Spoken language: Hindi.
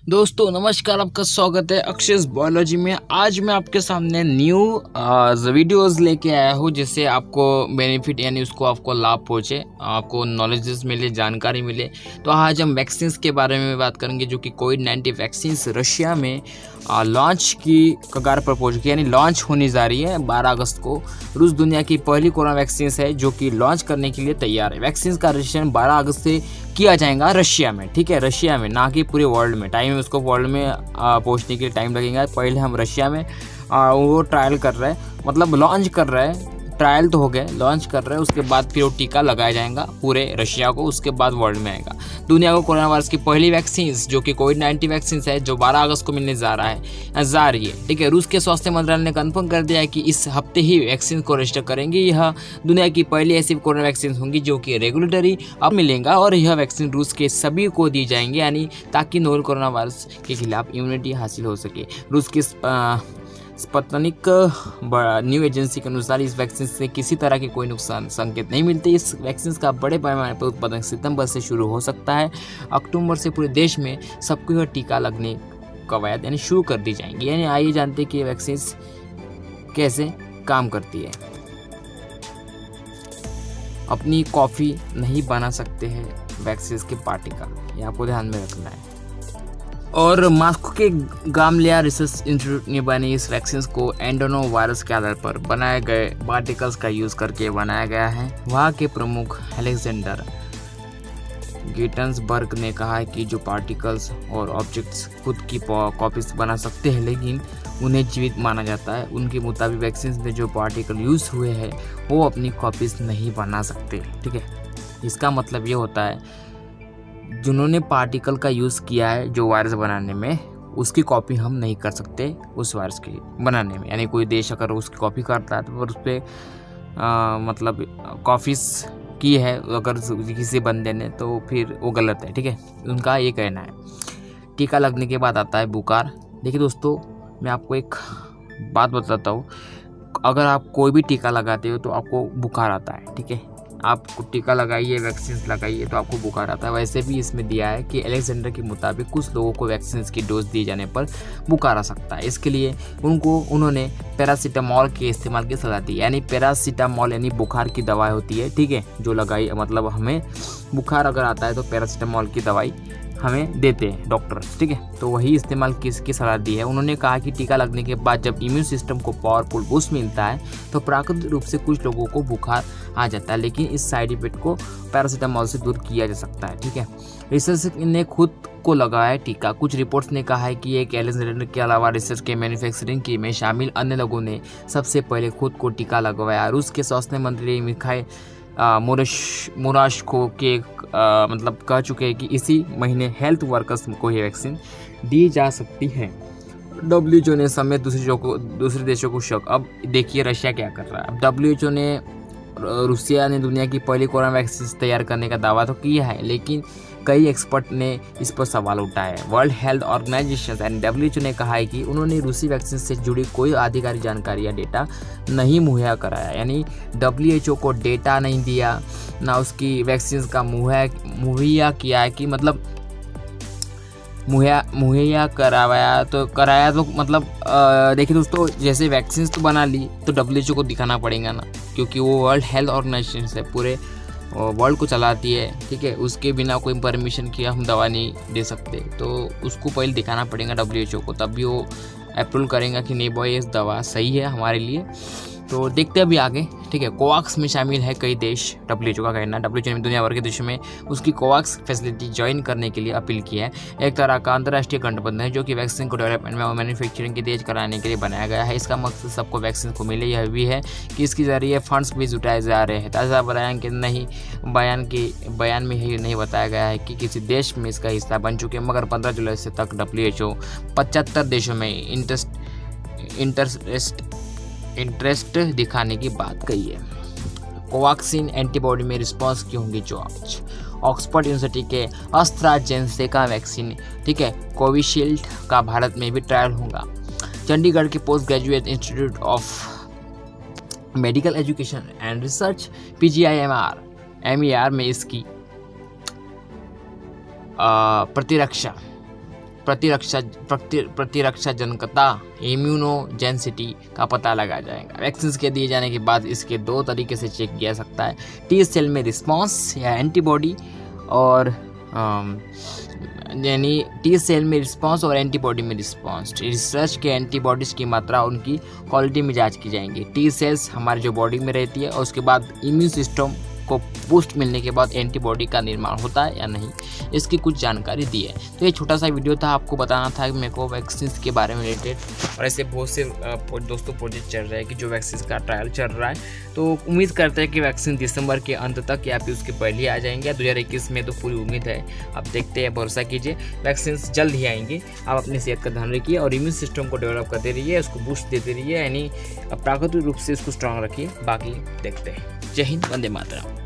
दोस्तों नमस्कार, आपका स्वागत है अक्षय बायोलॉजी में। आज मैं आपके सामने न्यू वीडियोस लेके आया हूँ जिससे आपको बेनिफिट यानी उसको आपको लाभ पहुँचे, आपको नॉलेजेस मिले, जानकारी मिले। तो आज हम वैक्सीन्स के बारे में बात करेंगे जो कि कोविड-19 वैक्सीन्स रशिया में लॉन्च की कगार पर पहुँच गई, यानी लॉन्च होने जा रही है 12 अगस्त को। रूस दुनिया की पहली कोरोना वैक्सीन है जो कि लॉन्च करने के लिए तैयार है। वैक्सीन का रजिस्ट्रेशन 12 अगस्त से किया जाएगा रशिया में, ठीक है, रशिया में, ना कि पूरे वर्ल्ड में। टाइम उसको वर्ल्ड में पहुंचने के लिए टाइम लगेगा। पहले हम रशिया में वो ट्रायल कर रहे हैं, मतलब लॉन्च कर रहे हैं। ट्रायल तो हो गए, लॉन्च कर रहे हैं, उसके बाद फिर वो टीका लगाया जाएगा पूरे रशिया को, उसके बाद वर्ल्ड में आएगा। दुनिया को कोरोना वायरस की पहली वैक्सीन जो कि कोविड-19 वैक्सीन है जो 12 अगस्त को मिलने जा रही है, ठीक है। रूस के स्वास्थ्य मंत्रालय ने कंफर्म कर दिया है कि इस हफ्ते ही वैक्सीन को रजिस्टर करेंगे। यह दुनिया की पहली ऐसी कोरोना वैक्सीन होंगी जो कि रेगुलेटरी अब मिलेगा और यह वैक्सीन रूस के सभी को दी जाएंगी, यानी ताकि नोवेल कोरोना वायरस के खिलाफ इम्यूनिटी हासिल हो सके। रूस की स्पुतनिक न्यू एजेंसी के अनुसार इस वैक्सीन से किसी तरह के कोई नुकसान संकेत नहीं मिलते। इस वैक्सीन का बड़े पैमाने पर उत्पादन सितंबर से शुरू हो सकता है। अक्टूबर से पूरे देश में सबको यह टीका लगने कवायद यानी शुरू कर दी जाएंगी। यानी आइए जानते हैं कि ये वैक्सीन कैसे काम करती है। अपनी कॉफ़ी नहीं बना सकते हैं वैक्सीन के पार्टी का, ये आपको ध्यान में रखना है। और मॉस्को के गामलिया रिसर्च इंस्टीट्यूट ने बनी इस वैक्सीन को एंडोनो वायरस के आधार पर बनाए गए पार्टिकल्स का यूज़ करके बनाया गया है। वहाँ के प्रमुख अलेक्जेंडर गिटन्सबर्ग ने कहा है कि जो पार्टिकल्स और ऑब्जेक्ट्स खुद की कॉपीज बना सकते हैं लेकिन उन्हें जीवित माना जाता है। उनके मुताबिक वैक्सीन में जो पार्टिकल यूज़ हुए हैं वो अपनी कॉपीज नहीं बना सकते, ठीक है। इसका मतलब ये होता है जिन्होंने पार्टिकल का यूज़ किया है जो वायरस बनाने में, उसकी कॉपी हम नहीं कर सकते उस वायरस की बनाने में। यानी कोई देश अगर उसकी कॉपी करता है तो उस पर मतलब कॉपीज की है अगर किसी बंदे ने, तो फिर वो गलत है, ठीक है, उनका ये कहना है। टीका लगने के बाद आता है बुखार। देखिए दोस्तों, मैं आपको एक बात बताता हूँ, अगर आप कोई भी टीका लगाते हो तो आपको बुखार आता है, ठीक है। आप टीका लगाइए, वैक्सीन लगाइए तो आपको बुखार आता है। वैसे भी इसमें दिया है कि अलेक्जेंडर के मुताबिक कुछ लोगों को वैक्सीन की डोज दिए जाने पर बुखार आ सकता है। इसके लिए उन्होंने पैरासीटामोल के इस्तेमाल की सलाह दी। यानी पैरासीटामोल यानी बुखार की दवाई होती है, ठीक है, जो लगाई, मतलब हमें बुखार अगर आता है तो पैरासीटामोल की दवाई हमें देते हैं डॉक्टर, ठीक है। तो वही इस्तेमाल की सलाह दी है। उन्होंने कहा कि टीका लगने के बाद जब इम्यून सिस्टम को पावरफुल बूस्ट मिलता है तो प्राकृतिक रूप से कुछ लोगों को बुखार आ जाता है, लेकिन इस साइड इफेक्ट को पैरासीटामोल से दूर किया जा सकता है, ठीक है। रिसर्च ने खुद को लगाया टीका। कुछ रिपोर्ट्स ने कहा है कि एक अलेक्जेंडर के अलावा रिसर्च के मैन्युफैक्चरिंग की में शामिल अन्य लोगों ने सबसे पहले खुद को टीका लगवाया। रूस के स्वास्थ्य मंत्री मिखाइल मुराशको के मतलब कह चुके हैं कि इसी महीने हेल्थ वर्कर्स को ये वैक्सीन दी जा सकती है। WHO ने समेत दूसरे देशों को शक। अब देखिए रशिया क्या कर रहा है। अब WHO ने, रूसिया ने दुनिया की पहली कोरोना वैक्सीन तैयार करने का दावा तो किया है, लेकिन कई एक्सपर्ट ने इस पर सवाल उठाए। वर्ल्ड हेल्थ ऑर्गेनाइजेशन यानी WHO ने कहा है कि उन्होंने रूसी वैक्सीन से जुड़ी कोई आधिकारिक जानकारी या डेटा नहीं मुहैया कराया। यानी WHO को डेटा नहीं दिया, ना उसकी वैक्सीन का मुहैया किया है, कि मतलब मुहैया कराया तो मतलब देखिए दोस्तों, जैसे वैक्सीन तो बना ली तो WHO को दिखाना पड़ेगा ना, क्योंकि वो वर्ल्ड हेल्थ ऑर्गेनाइजेशन है, पूरे वर्ल्ड को चलाती है, ठीक है। उसके बिना कोई परमिशन किया हम दवा नहीं दे सकते, तो उसको पहले दिखाना पड़ेगा WHO को, तब भी वो अप्रूव करेगा कि नहीं भाई ये दवा सही है हमारे लिए। तो देखते हैं अभी आगे, ठीक है। कोवैक्स में शामिल है कई देश, WHO का कहना है। WHO ने दुनिया भर के देशों में उसकी कोवैक्स फैसिलिटी ज्वाइन करने के लिए अपील की है। एक तरह का अंतर्राष्ट्रीय गठबंधन है जो कि वैक्सीन को डेवलपमेंट में मैन्युफैक्चरिंग की तेज कराने के लिए बनाया गया है। इसका मकसद सबको वैक्सीन को मिले, यह भी है कि इसके जरिए फंड्स भी जुटाए जा रहे हैं। ताज़ा बयान में ही नहीं बताया गया है कि किसी देश में इसका हिस्सा बन चुके हैं, मगर 15 जुलाई से तक WHO 75 देशों में इंटरेस्ट दिखाने की बात कही है। कोवैक्सीन एंटीबॉडी में रिस्पांस की होंगी जांच। ऑक्सफोर्ड यूनिवर्सिटी के एस्ट्राजेनेका वैक्सीन, ठीक है, कोविशील्ड का भारत में भी ट्रायल होगा। चंडीगढ़ के post graduate institute of medical education and research PGIMR में इसकी प्रतिरक्षा प्रतिरक्षा जनकता इम्यूनोजेंसिटी का पता लगाया जाएगा। वैक्सीन के दिए जाने के बाद इसके 2 तरीके से चेक किया सकता है, टी सेल में रिस्पांस या एंटीबॉडी, और यानी टी सेल में रिस्पांस और एंटीबॉडी में रिस्पांस। रिसर्च के एंटीबॉडीज़ की मात्रा उनकी क्वालिटी में जांच की जाएंगी। टी सेल्स हमारे जो बॉडी में रहती है और उसके बाद इम्यून सिस्टम को बूस्ट मिलने के बाद एंटीबॉडी का निर्माण होता है या नहीं, इसकी कुछ जानकारी दी है। तो ये छोटा सा वीडियो था, आपको बताना था कि मेरे को वैक्सीन के बारे में रिलेटेड, और ऐसे बहुत से दोस्तों प्रोजेक्ट चल रहा है कि जो वैक्सीन का ट्रायल चल रहा है। तो उम्मीद करते हैं कि वैक्सीन दिसंबर के अंत तक या फिर उसके पहले आ जाएंगे। 2021 में तो पूरी उम्मीद है, अब देखते हैं, भरोसा कीजिए, वैक्सीन जल्द ही आएंगे। आप अपनी सेहत का ध्यान रखिए और इम्यून सिस्टम को डेवलप करते रहिए, उसको बूस्ट देते रहिए, यानी प्राकृतिक रूप से इसको स्ट्रांग रखिए। बाकी देखते हैं। जय हिंद, वंदे मातरम।